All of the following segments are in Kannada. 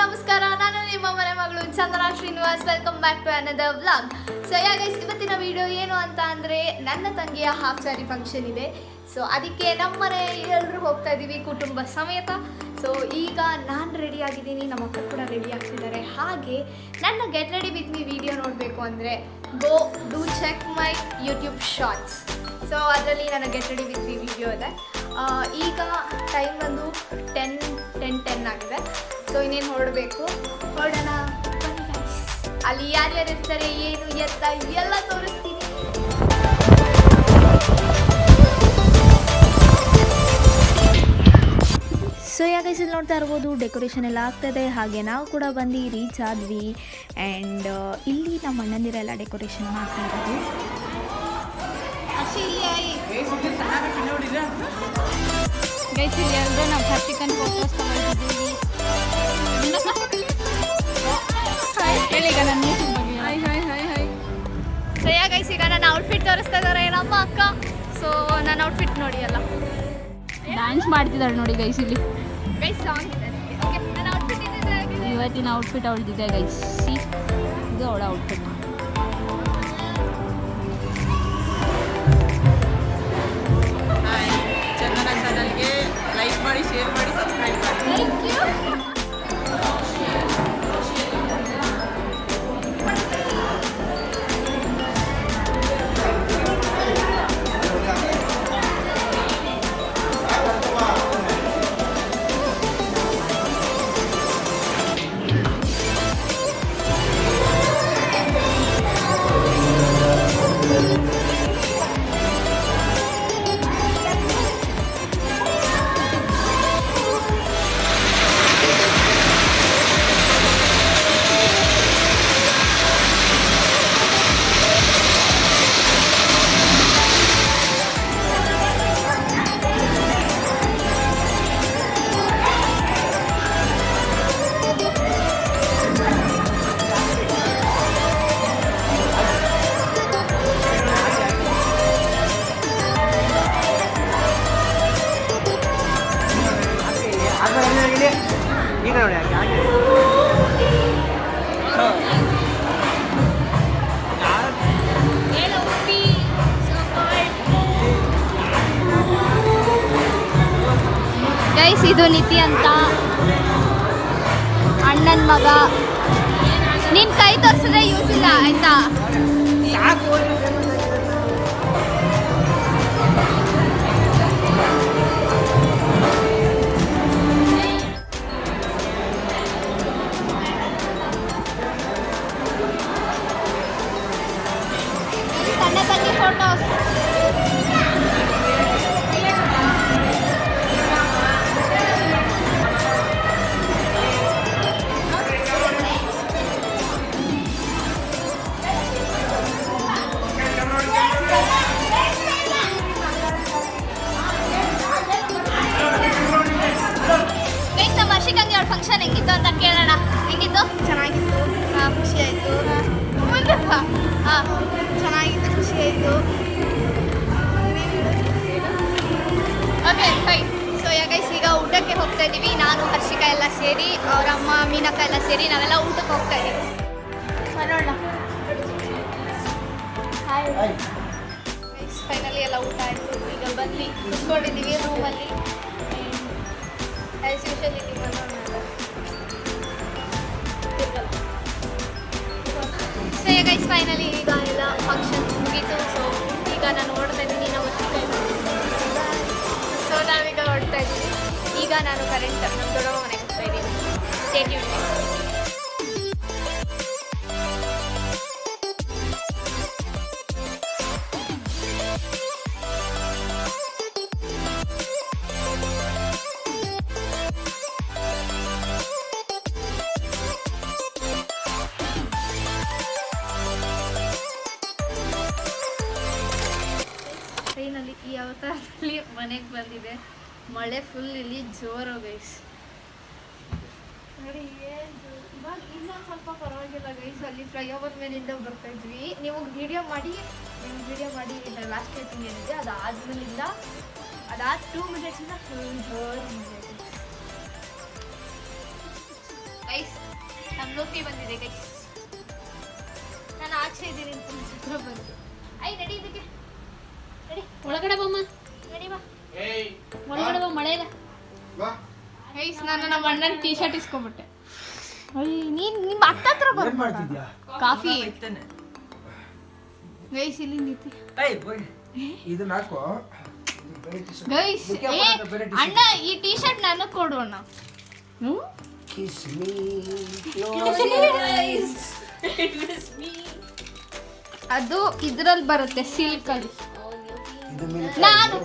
ನಮಸ್ಕಾರ, ನಾನು ನಿಮ್ಮ ಮನೆ ಮಗಳು Chandra Srinivas. Welcome back to another vlog. So guys, ಇವತ್ತಿನ ವಿಡಿಯೋ ಏನು ಅಂತ ಅಂದರೆ ನನ್ನ ತಂಗಿಯ ಹಾಫ್ ಸ್ಯಾರಿ ಫಂಕ್ಷನ್ ಇದೆ. ಸೊ ಅದಕ್ಕೆ ನಮ್ಮ ಮನೆ ಎಲ್ಲರೂ ಹೋಗ್ತಾ ಇದ್ದೀವಿ ಕುಟುಂಬ ಸಮೇತ. ಸೊ ಈಗ ನಾನು ರೆಡಿ ಆಗಿದ್ದೀನಿ, ನಮ್ಮ ಅಕ್ಕ ಕೂಡ ರೆಡಿ ಆಗ್ತಿದ್ದಾರೆ. ಹಾಗೆ ನನ್ನ get ready with me video ನೋಡಬೇಕು ಅಂದರೆ go do check my YouTube shorts. So ಅದರಲ್ಲಿ ನನ್ನ get ready with me video ಇದೆ. ಈಗ ಟೈಮ್ ಬಂದು 10 ಆಗಿದೆ. ಸೊ ಇನ್ನೇನು ಹೊರಡಬೇಕು, ಹೊರಡೋಣ. ಅಲ್ಲಿ ಯಾರ್ಯಾರು ಇರ್ತಾರೆ, ಏನು ಎತ್ತ ಎಲ್ಲ ತೋರಿಸ್ತೀನಿ. ಸೊ ಯಾಕೆ ಇಲ್ಲಿ ನೋಡ್ತಾ ಇರ್ಬೋದು, ಡೆಕೋರೇಷನ್ ಎಲ್ಲ ಆಗ್ತಾಯಿದೆ. ಹಾಗೆ ನಾವು ಕೂಡ ಬಂದು ರೀಚ್ ಆದ್ವಿ. ಆ್ಯಂಡ್ ಇಲ್ಲಿ ನಮ್ಮ ಅಣ್ಣಂದಿರೆಲ್ಲ ಡೆಕೋರೇಷನ್ ಮಾಡ್ತಾ ಇರೋದು. ಗೈಸ್, ಇಲ್ಲಿ ಎಲ್ಲರೂ ನಾವು ಹರ್ಷಿಕನ್ ಫೋಟೋಸ್ ತಗೊಳ್ತಿದ್ದೀವಿ. ಹೇಳೀಗ ನನ್ನ ಯೂಟ್ಯೂಬ್ ಬಗ್ಗೆ. ಹಾಯ್. ಸೊ ಗೈಸ್, ಈಗ ನನ್ನ ಔಟ್ಫಿಟ್ ತೋರಿಸ್ತಾ ಇದ್ದಾರೆ ನಮ್ಮ ಅಕ್ಕ. ಸೊ ನನ್ನ ಔಟ್ಫಿಟ್ ನೋಡಿ, ಎಲ್ಲ ಡ್ಯಾನ್ಸ್ ಮಾಡ್ತಿದ್ದಾಳೆ ನೋಡಿ ಗೈಸ್. ಇಲ್ಲಿ ಗೈಸ್ ಸಾಂಗ್ ಇದೆ. ಓಕೆ, ನನ್ನ ಔಟ್ಫಿಟ್ ಇದೆ. ಇವತ್ತಿನ ಔಟ್ಫಿಟ್ ಅವಳದಿದೆ ಗೈಸ್. ಇದು ಅವಳ ಔಟ್ಫಿಟ್. ಲೈಕ್ ಮಾಡಿ, ಶೇರ್ ಮಾಡಿ, ಸಬ್ಸ್ಕ್ರೈಬ್ ಮಾಡಿ. Thank you. ಈಗ ನೋಡಿ ಗೈಸ್, ಇದು ನಿತಿ ಅಂತ ಅಣ್ಣನ ಮಗ. ನಿನ್ ಕೈ ತೋರಿಸಿದ್ರೆ ಯೂಸ್ ಇಲ್ಲ ಆಯ್ತಾ? ಸಣ್ಣ ತಂಗಿ ಫೋಟೋಸ್. ವರ್ಷಿಕಂಗೆ ಅವ್ರ ಫಂಕ್ಷನ್ ಹೆಂಗಿತ್ತು ಅಂತ ಕೇಳೋಣ. ಹೆಂಗಿತ್ತು? ಚೆನ್ನಾಗಿತ್ತು. ಖುಷಿ ಆಯಿತು. ಚೆನ್ನಾಗಿತ್ತು, ಖುಷಿ ಆಯಿತು. Okay fine. ಸೊ ಗೈಸ್, ಈಗ ಊಟಕ್ಕೆ ಹೋಗ್ತಾ ಇದ್ದೀವಿ. ನಾನು ಹರ್ಷಿಕಾ ಎಲ್ಲ ಸೇರಿ, ಅವ್ರ ಅಮ್ಮ ಮೀನಕ್ಕ ಎಲ್ಲ ಸೇರಿ ನಾವೆಲ್ಲ ಊಟಕ್ಕೆ ಹೋಗ್ತಾ ಇದ್ದೀವಿ. ನೋಡೋಣ. ಹಾಯ್ ಗೈಸ್, ಫೈನಲಿ ಎಲ್ಲ ಊಟ ಆಯಿತು. ಈಗ ಬಂದು ಕುತ್ಕೊಂಡಿದ್ದೀವಿ ರೂಮಲ್ಲಿ. ಆ್ಯಸ್ ಯೂಶುವಲ್ ಇಲ್ಲಿ ಮಾಡೋಣ. ಸೊ ಗೈಸ್, ಫೈನಲಿ ಈಗ ಎಲ್ಲ ಫಂಕ್ಷನ್ಸ್ ಮುಗೀತು. ಸೊ ಈಗ ನಾನು ಹೊರಡ್ತಾ ಇದ್ದೀನಿ. ನಾವು ಸೊ ನಾವೀಗ ಹೊರಡ್ತಾ ಇದ್ದೀವಿ. ಈಗ ನಾನು ಕರೆಂಟ್ ನಮ್ಮ ದೊಡ್ಡಮ್ಮ ಮನೆಗೆ ಹೋಗ್ತಾ ಇದ್ದೀನಿ. Stay tuned. ಫೈನಲಿ ಈ ಅವತಾರದಲ್ಲಿ ಮನೆಗೆ ಬಂದಿದೆ. ಮಳೆ ಫುಲ್ ಇಲ್ಲಿ ಜೋರು ಗೈಸ್. ನೋಡಿ ಏನು ಇವಾಗ ಇನ್ನೊಂದು ಸ್ವಲ್ಪ ಪರವಾಗಿಲ್ಲ ಗೈಸ್. ಅಲ್ಲಿ ಫ್ಲೈಓವರ್ ಮೇಲಿಂದ ಬರ್ತಾ ಇದ್ವಿ. ನೀವು ವಿಡಿಯೋ ಮಾಡಿ ಲಾಸ್ಟ್ ಟೈಮ್ ಏನಿದೆ ಅದಾದ್ಮೇಲಿಂದ ಅದಾದ 2 ಮಿನಿಟ್ಸಿಂದ ಫುಲ್ ಜೋರು ಗೈಸ್ ನಮ್ಮ ಲೋಕಿ ಬಂದಿದೆ ಗೈಸ್. ನಾನು ಆಚೆ ಇದ್ದೀನಿ ಅಂತ ಹತ್ರ ಬಂದು ನಡಿ ಇದಕ್ಕೆ ನಡಿ ಒಳಗಡೆ ಬಮ್ಮ, ನಡಿ ಬಾ ಒಳಗಡೆ ಬಾ, ಮಳೆ ಇಲ್ಲ. ಗೈಸ್ ನಾನು ನಮ್ಮ ಅಣ್ಣನ ಟೀ ಶರ್ಟ್ ಇಸ್ಕೊಂಡ್ಬಿಟ್ಟೆ. ನೀನ್ ನಿಮ್ಮ ಅತ್ತ ಹತ್ರ ಬರ್ತಿದ್ಯಾ ಕಾಫಿ ಗೈಸ್ ಇಲ್ಲಿ ನಿಂತಿ ಇದನ್ನ ಹಾಕೋ ಗೈಸ್ ಅಣ್ಣ ಈ ಟೀ ಶರ್ಟ್ ನನಗೆ ಕೊಡು ಅಣ್ಣ. ಅದು ಇದ್ರಲ್ಲಿ ಬರುತ್ತೆ ಸಿಲ್ಕ್ ಅಲ್ಲಿ. ನಾನು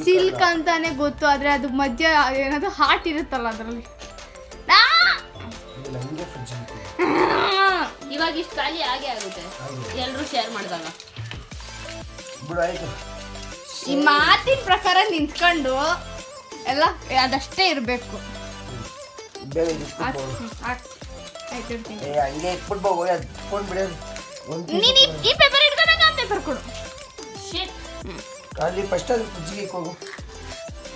ಸಿಲ್ಕ್ ಅಂತಾನೆ ಗೊತ್ತು, ಆದ್ರೆ ಅದು ಮಧ್ಯ ಏನಾದ್ರು ಹಾಟ್ ಇರುತ್ತಲ್ಲ ಅದರಲ್ಲಿ. ಇವಾಗ ಇಷ್ಟು ಖಾಲಿ ಆಗೇ ಆಗುತ್ತೆ ಎಲ್ಲರೂ ಶೇರ್ ಮಾಡಿದಾಗ. ಈ ಮಾತಿನ ಪ್ರಕಾರ ನಿಂತ್ಕೊಂಡು ಎಲ್ಲ ಅದಷ್ಟೇ ಇರಬೇಕು. ನೀನು ಈ ಪೇಪರ್ ಇಟ್ಕೊಂಡಾಗ ಆ ಪೇಪರ್ ಕೊಡು. ಅಲ್ಲಿ ಫಸ್ಟ್ ಅದು ಕುಜ್ಜಿಗೆ ಹೋಗು.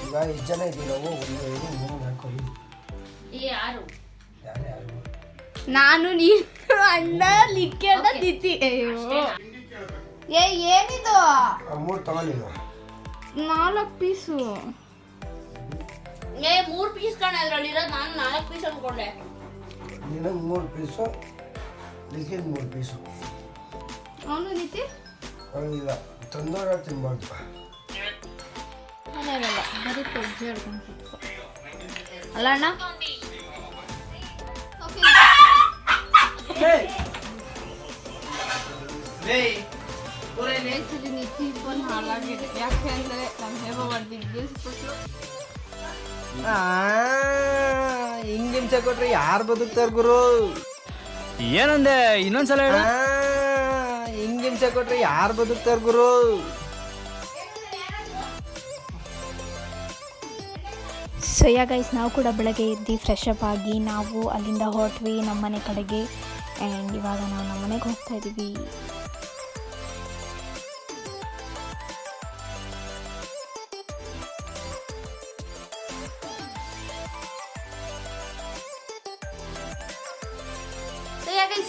ಈಗ ಎಷ್ಟು ಜನ ಇದ್ದೀವಿ ನಾವು? 1 2 3 4 ಯಾರು ಯಾರು ನಾನು ನೀನು ಅಣ್ಣ ಲಿಕ್ಕೆ ಅಂತ ತಿತ್ತಿ. ಅಯ್ಯೋ ಏನಿದು 3 ತಗೊಂಡಿದ್ದು 4 ಪೀಸು. 3 ಪೀಸ್ ಕಣ ಅದ್ರಲ್ಲಿರೋದು. ನಾನು 4 ಪೀಸ್ ಅನ್ಕೊಂಡೆ. ನಿನಗೆ 3 ಪೀಸು, ಲಿಖಿತ್ 3 ಪೀಸು. ಅವನು ನಿತ್ತಿ ಇಲ್ಲ ತಂದೋರ ತಿನ್ಬಾರ್ದು. ಮನೆಯಲ್ಲ ಬರೀ ಪಜ್ಜಿ ಹಿಡ್ಕೊಂಡು ಕೂತ್ಕೊ ಅಲ್ಲ ಅಣ್ಣ. ನಿತ್ತಿ ಫೋನ್ ಹಾಳಾಗಿದೆ. ಯಾಕೆ ಅಂದರೆ ನಮ್ಮ ಹೇಗೋ ಹೊಡೆದಿದ್ದು ಹಿಂಗೆ ಹಿಂಸೆ ಕೊಟ್ರೆ ಯಾರು ಬದುಕ್ತಾರ ಗುರು? ಏನಂದೆ ಇನ್ನೊಂದ್ಸಲ ಹೇಳ. ಹಿಂಗೆ ಹಿಂಸೆ ಕೊಟ್ರೆ ಯಾರು ಬದುಕ್ತಾರ ಗುರು? ಸೊ ಯಾ ಗೈಸ್, ನಾವು ಕೂಡ ಬೆಳಗ್ಗೆ ಎದ್ದು ಫ್ರೆಶ್ ಅಪ್ ಆಗಿ ನಾವು ಅಲ್ಲಿಂದ ಹೊರಟ್ವಿ ನಮ್ಮ ಮನೆ ಕಡೆಗೆ. ಆ್ಯಂಡ್ ಇವಾಗ ನಾವು ನಮ್ಮ ಮನೆಗೆ ಹೋಗ್ತಾ ಇದ್ದೀವಿ.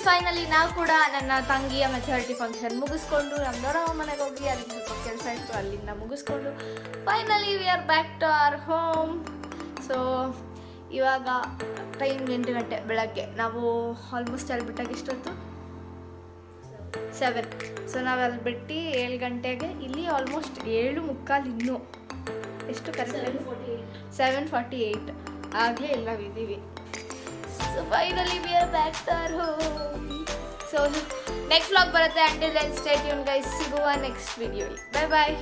ಫೈನಲಿ ನಾವು ಕೂಡ ನನ್ನ ತಂಗಿಯ ಮೆಚುರಿಟಿ ಫಂಕ್ಷನ್ ಮುಗಿಸ್ಕೊಂಡು ನಮ್ಮ ದೊಡ್ಡಮ್ಮ ಮನೆಗೆ ಹೋಗಿ ಅಲ್ಲಿ ಸ್ವಲ್ಪ ಕೆಲಸ ಇತ್ತು, ಅಲ್ಲಿಂದ ಮುಗಿಸ್ಕೊಂಡು finally we are back to our home. So ಇವಾಗ ಟೈಮ್ 8 ಗಂಟೆ ಬೆಳಗ್ಗೆ. ನಾವು ಆಲ್ಮೋಸ್ಟ್ ಅಲ್ಲಿ ಬಿಟ್ಟಾಗ ಎಷ್ಟೊತ್ತು 7. ಸೊ ನಾವು ಅಲ್ಲಿ ಬಿಟ್ಟು 7 ಗಂಟೆಗೆ ಇಲ್ಲಿ ಆಲ್ಮೋಸ್ಟ್ 7:45 ಇನ್ನೂ ಎಷ್ಟು ಕರೆಕ್ಟ್ 7:48 ಆಗಲೇ ಎಲ್ಲ ಇದ್ದೀವಿ. So finally we are back to our home. So next vlog ಬರುತ್ತೆ. Until then stay tuned guys. ಸಿಗುವ next video. Bye bye.